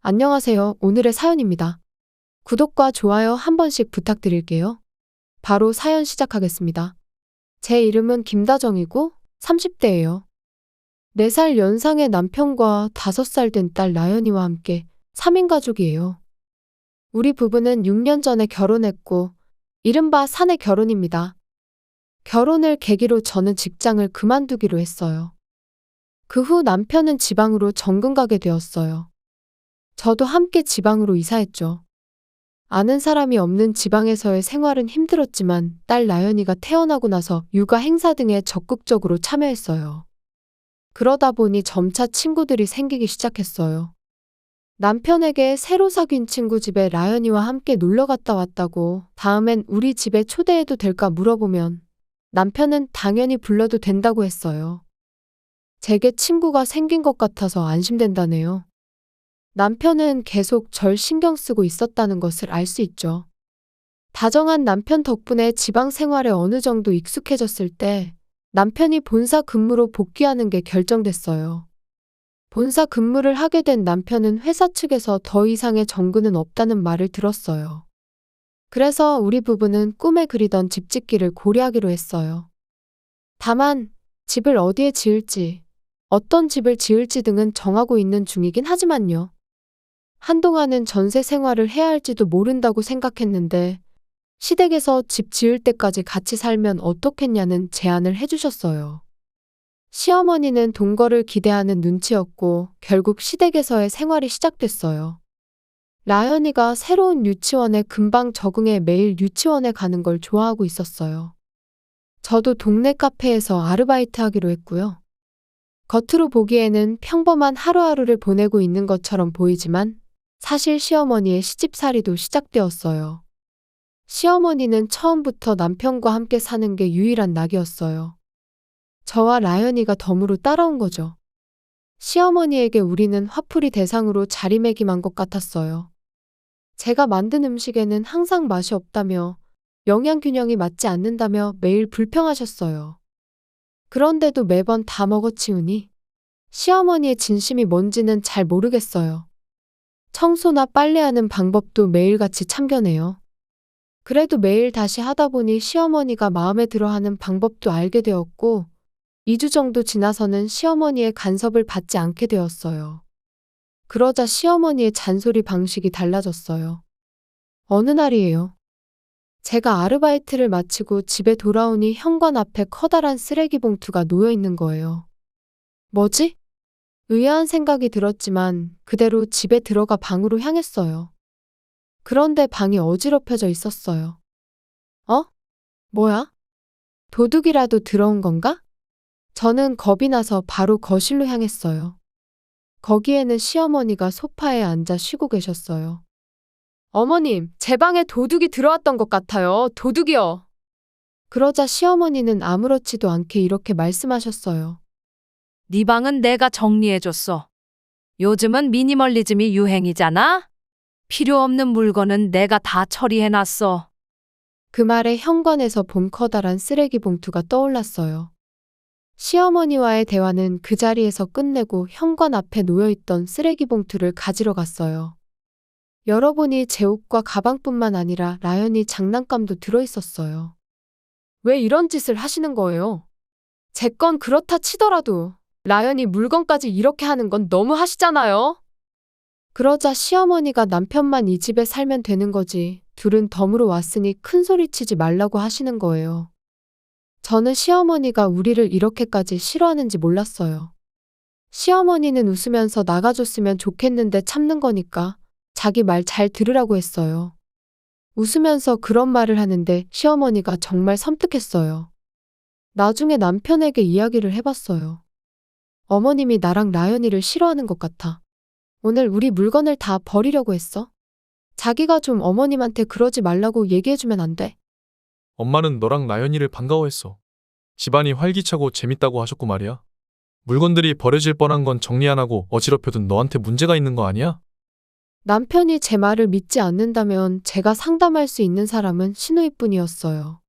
안녕하세요. 오늘의 사연입니다. 구독과 좋아요 한 번씩 부탁드릴게요. 바로 사연 시작하겠습니다. 제 이름은 김다정이고 30대예요. 4살 연상의 남편과 5살 된 딸 나연이와 함께 3인 가족이에요. 우리 부부는 6년 전에 결혼했고 이른바 사내 결혼입니다. 결혼을 계기로 저는 직장을 그만두기로 했어요. 그 후 남편은 지방으로 정근 가게 되었어요. 저도 함께 지방으로 이사했죠. 아는 사람이 없는 지방에서의 생활은 힘들었지만 딸 나연이가 태어나고 나서 육아 행사 등에 적극적으로 참여했어요. 그러다 보니 점차 친구들이 생기기 시작했어요. 남편에게 새로 사귄 친구 집에 나연이와 함께 놀러 갔다 왔다고 다음엔 우리 집에 초대해도 될까 물어보면 남편은 당연히 불러도 된다고 했어요. 제게 친구가 생긴 것 같아서 안심된다네요. 남편은 계속 절 신경 쓰고 있었다는 것을 알 수 있죠. 다정한 남편 덕분에 지방 생활에 어느 정도 익숙해졌을 때 남편이 본사 근무로 복귀하는 게 결정됐어요. 본사 근무를 하게 된 남편은 회사 측에서 더 이상의 정근은 없다는 말을 들었어요. 그래서 우리 부부는 꿈에 그리던 집 짓기를 고려하기로 했어요. 다만 집을 어디에 지을지, 어떤 집을 지을지 등은 정하고 있는 중이긴 하지만요. 한동안은 전세 생활을 해야 할지도 모른다고 생각했는데 시댁에서 집 지을 때까지 같이 살면 어떻겠냐는 제안을 해주셨어요. 시어머니는 동거를 기대하는 눈치였고 결국 시댁에서의 생활이 시작됐어요. 라연이가 새로운 유치원에 금방 적응해 매일 유치원에 가는 걸 좋아하고 있었어요. 저도 동네 카페에서 아르바이트 하기로 했고요. 겉으로 보기에는 평범한 하루하루를 보내고 있는 것처럼 보이지만 사실 시어머니의 시집살이도 시작되었어요. 시어머니는 처음부터 남편과 함께 사는 게 유일한 낙이었어요. 저와 라연이가 덤으로 따라온 거죠. 시어머니에게 우리는 화풀이 대상으로 자리매김한 것 같았어요. 제가 만든 음식에는 항상 맛이 없다며 영양균형이 맞지 않는다며 매일 불평하셨어요. 그런데도 매번 다 먹어치우니 시어머니의 진심이 뭔지는 잘 모르겠어요. 청소나 빨래하는 방법도 매일같이 참견해요. 그래도 매일 다시 하다 보니 시어머니가 마음에 들어하는 방법도 알게 되었고 2주 정도 지나서는 시어머니의 간섭을 받지 않게 되었어요. 그러자 시어머니의 잔소리 방식이 달라졌어요. 어느 날이에요. 제가 아르바이트를 마치고 집에 돌아오니 현관 앞에 커다란 쓰레기 봉투가 놓여 있는 거예요. 뭐지? 의아한 생각이 들었지만 그대로 집에 들어가 방으로 향했어요. 그런데 방이 어지럽혀져 있었어요. 어? 뭐야? 도둑이라도 들어온 건가? 저는 겁이 나서 바로 거실로 향했어요. 거기에는 시어머니가 소파에 앉아 쉬고 계셨어요. 어머님, 제 방에 도둑이 들어왔던 것 같아요. 도둑이요. 그러자 시어머니는 아무렇지도 않게 이렇게 말씀하셨어요. 네 방은 내가 정리해줬어. 요즘은 미니멀리즘이 유행이잖아? 필요 없는 물건은 내가 다 처리해놨어. 그 말에 현관에서 본 커다란 쓰레기 봉투가 떠올랐어요. 시어머니와의 대화는 그 자리에서 끝내고 현관 앞에 놓여있던 쓰레기 봉투를 가지러 갔어요. 열어보니 제 옷과 가방뿐만 아니라 라연이 장난감도 들어있었어요. 왜 이런 짓을 하시는 거예요? 제 건 그렇다 치더라도 라연이 물건까지 이렇게 하는 건 너무 하시잖아요. 그러자 시어머니가 남편만 이 집에 살면 되는 거지. 둘은 덤으로 왔으니 큰 소리 치지 말라고 하시는 거예요. 저는 시어머니가 우리를 이렇게까지 싫어하는지 몰랐어요. 시어머니는 웃으면서 나가줬으면 좋겠는데 참는 거니까 자기 말 잘 들으라고 했어요. 웃으면서 그런 말을 하는데 시어머니가 정말 섬뜩했어요. 나중에 남편에게 이야기를 해봤어요. 어머님이 나랑 라연이를 싫어하는 것 같아. 오늘 우리 물건을 다 버리려고 했어. 자기가 좀 어머님한테 그러지 말라고 얘기해주면 안 돼? 엄마는 너랑 나연이를 반가워했어. 집안이 활기차고 재밌다고 하셨고 말이야. 물건들이 버려질 뻔한 건 정리 안 하고 어지럽혀둔 너한테 문제가 있는 거 아니야? 남편이 제 말을 믿지 않는다면 제가 상담할 수 있는 사람은 시누이뿐이었어요.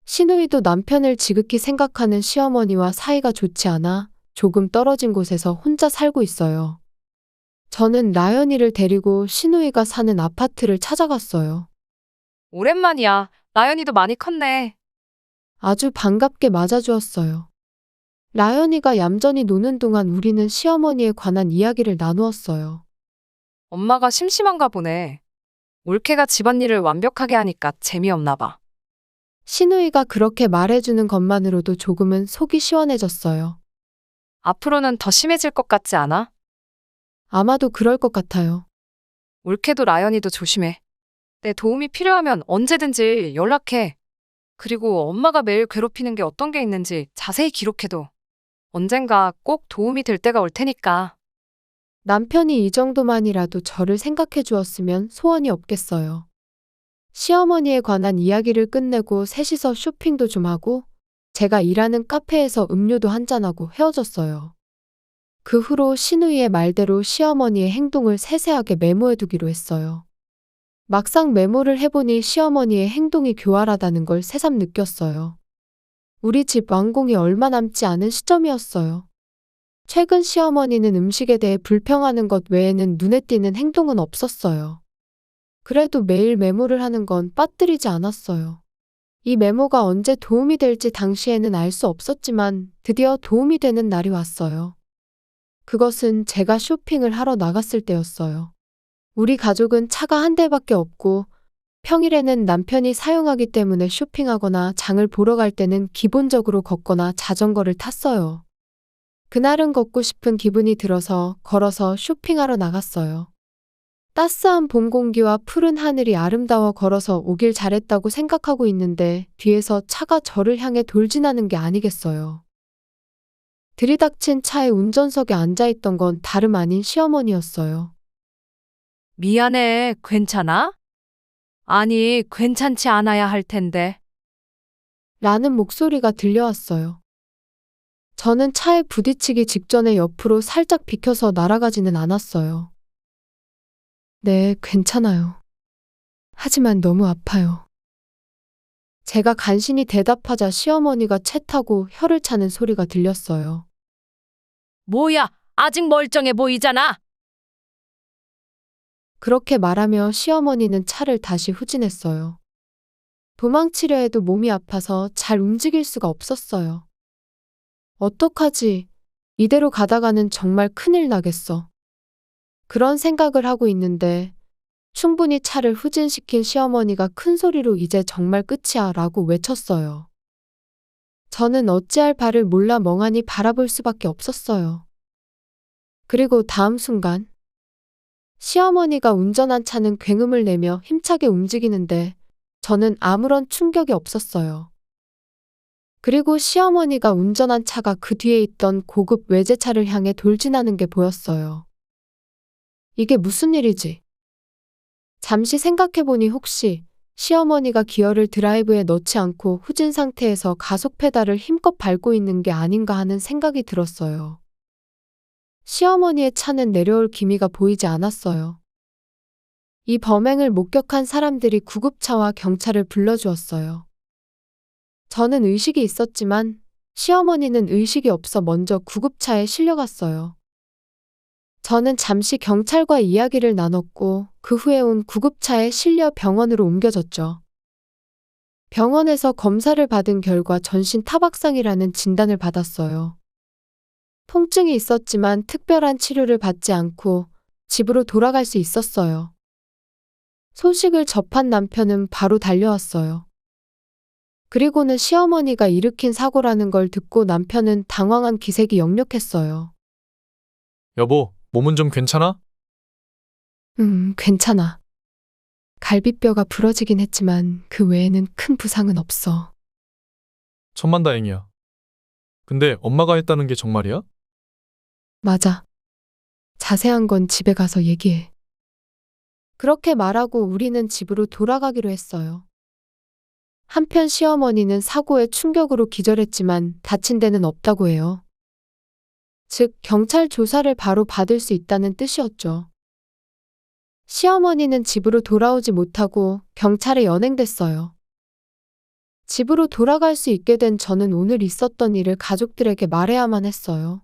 시누이도 남편을 지극히 생각하는 시어머니와 사이가 좋지 않아 조금 떨어진 곳에서 혼자 살고 있어요. 저는 나연이를 데리고 신우이가 사는 아파트를 찾아갔어요. 오랜만이야. 나연이도 많이 컸네. 아주 반갑게 맞아주었어요. 나연이가 얌전히 노는 동안 우리는 시어머니에 관한 이야기를 나누었어요. 엄마가 심심한가 보네. 올케가 집안일을 완벽하게 하니까 재미없나 봐. 신우이가 그렇게 말해주는 것만으로도 조금은 속이 시원해졌어요. 앞으로는 더 심해질 것 같지 않아? 아마도 그럴 것 같아요. 올케도 라연이도 조심해. 내 도움이 필요하면 언제든지 연락해. 그리고 엄마가 매일 괴롭히는 게 어떤 게 있는지 자세히 기록해둬. 언젠가 꼭 도움이 될 때가 올 테니까. 남편이 이 정도만이라도 저를 생각해 주었으면 소원이 없겠어요. 시어머니에 관한 이야기를 끝내고 셋이서 쇼핑도 좀 하고 제가 일하는 카페에서 음료도 한잔하고 헤어졌어요. 그 후로 신우이의 말대로 시어머니의 행동을 세세하게 메모해 두기로 했어요. 막상 메모를 해보니 시어머니의 행동이 교활하다는 걸 새삼 느꼈어요. 우리 집 완공이 얼마 남지 않은 시점이었어요. 최근 시어머니는 음식에 대해 불평하는 것 외에는 눈에 띄는 행동은 없었어요. 그래도 매일 메모를 하는 건 빠뜨리지 않았어요. 이 메모가 언제 도움이 될지 당시에는 알 수 없었지만 드디어 도움이 되는 날이 왔어요. 그것은 제가 쇼핑을 하러 나갔을 때였어요. 우리 가족은 차가 한 대밖에 없고 평일에는 남편이 사용하기 때문에 쇼핑하거나 장을 보러 갈 때는 기본적으로 걷거나 자전거를 탔어요. 그날은 걷고 싶은 기분이 들어서 걸어서 쇼핑하러 나갔어요. 따스한 봄 공기와 푸른 하늘이 아름다워 걸어서 오길 잘했다고 생각하고 있는데 뒤에서 차가 저를 향해 돌진하는 게 아니겠어요. 들이닥친 차의 운전석에 앉아있던 건 다름 아닌 시어머니였어요. 미안해. 괜찮아? 아니, 괜찮지 않아야 할 텐데. 라는 목소리가 들려왔어요. 저는 차에 부딪히기 직전에 옆으로 살짝 비켜서 날아가지는 않았어요. 네, 괜찮아요. 하지만 너무 아파요. 제가 간신히 대답하자 시어머니가 채 타고 혀를 차는 소리가 들렸어요. 뭐야, 아직 멀쩡해 보이잖아. 그렇게 말하며 시어머니는 차를 다시 후진했어요. 도망치려 해도 몸이 아파서 잘 움직일 수가 없었어요. 어떡하지? 이대로 가다가는 정말 큰일 나겠어. 그런 생각을 하고 있는데 충분히 차를 후진시킨 시어머니가 큰 소리로 이제 정말 끝이야 라고 외쳤어요. 저는 어찌할 바를 몰라 멍하니 바라볼 수밖에 없었어요. 그리고 다음 순간 시어머니가 운전한 차는 굉음을 내며 힘차게 움직이는데 저는 아무런 충격이 없었어요. 그리고 시어머니가 운전한 차가 그 뒤에 있던 고급 외제차를 향해 돌진하는 게 보였어요. 이게 무슨 일이지? 잠시 생각해보니 혹시 시어머니가 기어를 드라이브에 넣지 않고 후진 상태에서 가속 페달을 힘껏 밟고 있는 게 아닌가 하는 생각이 들었어요. 시어머니의 차는 내려올 기미가 보이지 않았어요. 이 범행을 목격한 사람들이 구급차와 경찰을 불러주었어요. 저는 의식이 있었지만 시어머니는 의식이 없어 먼저 구급차에 실려갔어요. 저는 잠시 경찰과 이야기를 나눴고 그 후에 온 구급차에 실려 병원으로 옮겨졌죠. 병원에서 검사를 받은 결과 전신 타박상이라는 진단을 받았어요. 통증이 있었지만 특별한 치료를 받지 않고 집으로 돌아갈 수 있었어요. 소식을 접한 남편은 바로 달려왔어요. 그리고는 시어머니가 일으킨 사고라는 걸 듣고 남편은 당황한 기색이 역력했어요. 여보, 몸은 좀 괜찮아? 괜찮아. 갈비뼈가 부러지긴 했지만 그 외에는 큰 부상은 없어. 천만다행이야. 근데 엄마가 했다는 게 정말이야? 맞아. 자세한 건 집에 가서 얘기해. 그렇게 말하고 우리는 집으로 돌아가기로 했어요. 한편 시어머니는 사고의 충격으로 기절했지만 다친 데는 없다고 해요. 즉, 경찰 조사를 바로 받을 수 있다는 뜻이었죠. 시어머니는 집으로 돌아오지 못하고 경찰에 연행됐어요. 집으로 돌아갈 수 있게 된 저는 오늘 있었던 일을 가족들에게 말해야만 했어요.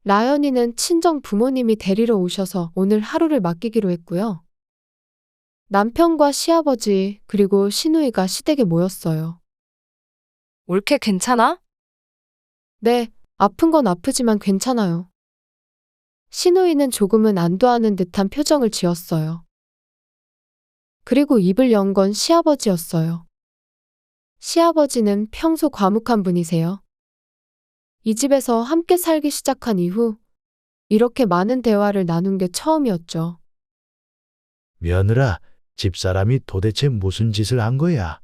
라연이는 친정 부모님이 데리러 오셔서 오늘 하루를 맡기기로 했고요. 남편과 시아버지 그리고 시누이가 시댁에 모였어요. 올케 괜찮아? 네, 아픈 건 아프지만 괜찮아요. 시누이는 조금은 안도하는 듯한 표정을 지었어요. 그리고 입을 연 건 시아버지였어요. 시아버지는 평소 과묵한 분이세요. 이 집에서 함께 살기 시작한 이후 이렇게 많은 대화를 나눈 게 처음이었죠. 며느라, 집사람이 도대체 무슨 짓을 한 거야?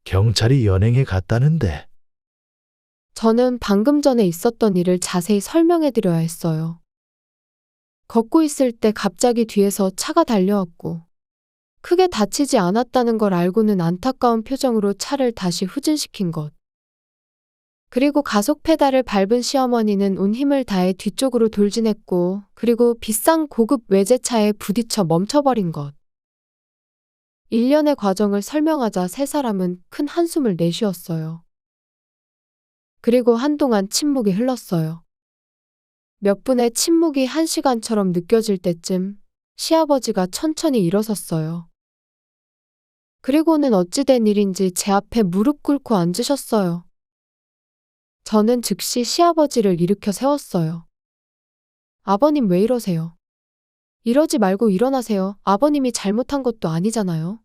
경찰이 연행해 갔다는데. 저는 방금 전에 있었던 일을 자세히 설명해 드려야 했어요. 걷고 있을 때 갑자기 뒤에서 차가 달려왔고 크게 다치지 않았다는 걸 알고는 안타까운 표정으로 차를 다시 후진시킨 것. 그리고 가속 페달을 밟은 시어머니는 온 힘을 다해 뒤쪽으로 돌진했고 그리고 비싼 고급 외제차에 부딪혀 멈춰버린 것. 일련의 과정을 설명하자 세 사람은 큰 한숨을 내쉬었어요. 그리고 한동안 침묵이 흘렀어요. 몇 분의 침묵이 1시간처럼 느껴질 때쯤 시아버지가 천천히 일어섰어요. 그리고는 어찌된 일인지 제 앞에 무릎 꿇고 앉으셨어요. 저는 즉시 시아버지를 일으켜 세웠어요. 아버님 왜 이러세요? 이러지 말고 일어나세요. 아버님이 잘못한 것도 아니잖아요.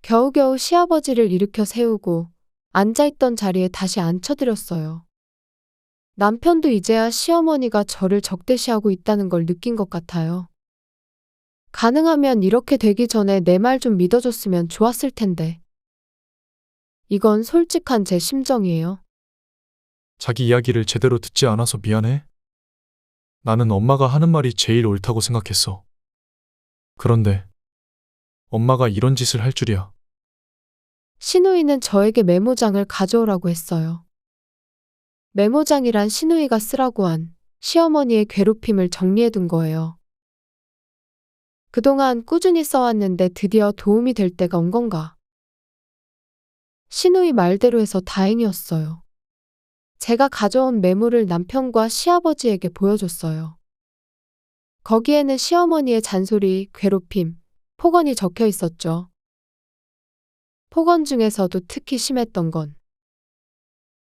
겨우겨우 시아버지를 일으켜 세우고 앉아있던 자리에 다시 앉혀드렸어요. 남편도 이제야 시어머니가 저를 적대시하고 있다는 걸 느낀 것 같아요. 가능하면 이렇게 되기 전에 내 말 좀 믿어줬으면 좋았을 텐데. 이건 솔직한 제 심정이에요. 자기 이야기를 제대로 듣지 않아서 미안해. 나는 엄마가 하는 말이 제일 옳다고 생각했어. 그런데 엄마가 이런 짓을 할 줄이야. 시누이는 저에게 메모장을 가져오라고 했어요. 메모장이란 시누이가 쓰라고 한 시어머니의 괴롭힘을 정리해둔 거예요. 그동안 꾸준히 써왔는데 드디어 도움이 될 때가 온 건가. 시누이 말대로 해서 다행이었어요. 제가 가져온 메모를 남편과 시아버지에게 보여줬어요. 거기에는 시어머니의 잔소리, 괴롭힘, 폭언이 적혀 있었죠. 폭언 중에서도 특히 심했던 건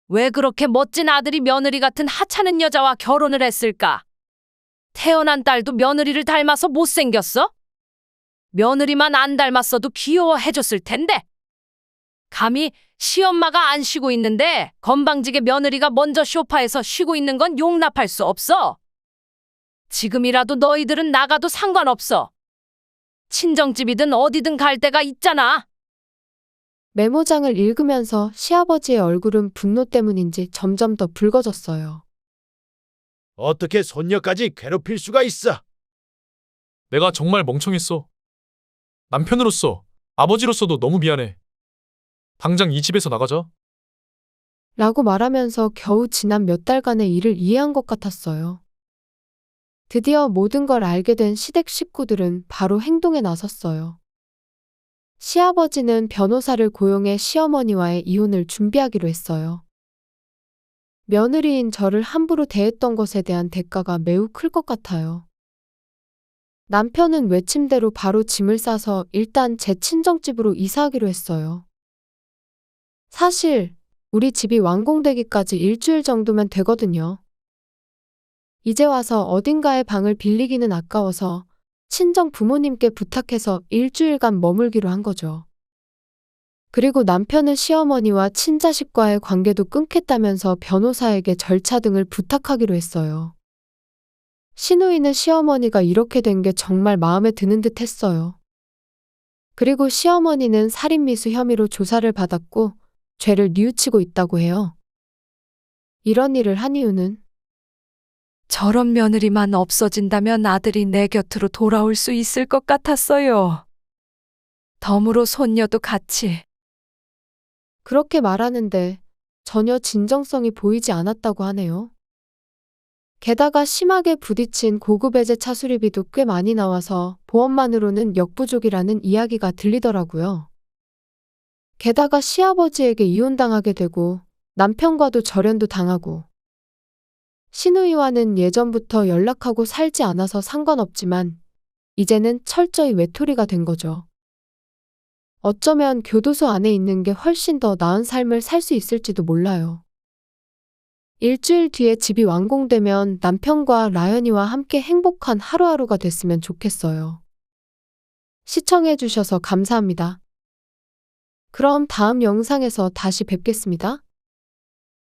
왜 그렇게 멋진 아들이 며느리 같은 하찮은 여자와 결혼을 했을까? 태어난 딸도 며느리를 닮아서 못생겼어? 며느리만 안 닮았어도 귀여워해줬을 텐데. 감히 시엄마가 안 쉬고 있는데 건방지게 며느리가 먼저 소파에서 쉬고 있는 건 용납할 수 없어. 지금이라도 너희들은 나가도 상관없어. 친정집이든 어디든 갈 데가 있잖아. 메모장을 읽으면서 시아버지의 얼굴은 분노 때문인지 점점 더 붉어졌어요. 어떻게 손녀까지 괴롭힐 수가 있어? 내가 정말 멍청했어. 남편으로서, 아버지로서도 너무 미안해. 당장 이 집에서 나가자. 라고 말하면서 겨우 지난 몇 달간의 일을 이해한 것 같았어요. 드디어 모든 걸 알게 된 시댁 식구들은 바로 행동에 나섰어요. 시아버지는 변호사를 고용해 시어머니와의 이혼을 준비하기로 했어요. 며느리인 저를 함부로 대했던 것에 대한 대가가 매우 클 것 같아요. 남편은 외침대로 바로 짐을 싸서 일단 제 친정집으로 이사하기로 했어요. 사실 우리 집이 완공되기까지 일주일 정도면 되거든요. 이제 와서 어딘가에 방을 빌리기는 아까워서 친정 부모님께 부탁해서 일주일간 머물기로 한 거죠. 그리고 남편은 시어머니와 친자식과의 관계도 끊겠다면서 변호사에게 절차 등을 부탁하기로 했어요. 시누이는 시어머니가 이렇게 된 게 정말 마음에 드는 듯 했어요. 그리고 시어머니는 살인미수 혐의로 조사를 받았고 죄를 뉘우치고 있다고 해요. 이런 일을 한 이유는 저런 며느리만 없어진다면 아들이 내 곁으로 돌아올 수 있을 것 같았어요. 덤으로 손녀도 같이. 그렇게 말하는데 전혀 진정성이 보이지 않았다고 하네요. 게다가 심하게 부딪힌 고급 외제차 수리비도 꽤 많이 나와서 보험만으로는 역부족이라는 이야기가 들리더라고요. 게다가 시아버지에게 이혼당하게 되고 남편과도 절연도 당하고 신우이와는 예전부터 연락하고 살지 않아서 상관없지만 이제는 철저히 외톨이가 된 거죠. 어쩌면 교도소 안에 있는 게 훨씬 더 나은 삶을 살 수 있을지도 몰라요. 일주일 뒤에 집이 완공되면 남편과 라연이와 함께 행복한 하루하루가 됐으면 좋겠어요. 시청해주셔서 감사합니다. 그럼 다음 영상에서 다시 뵙겠습니다.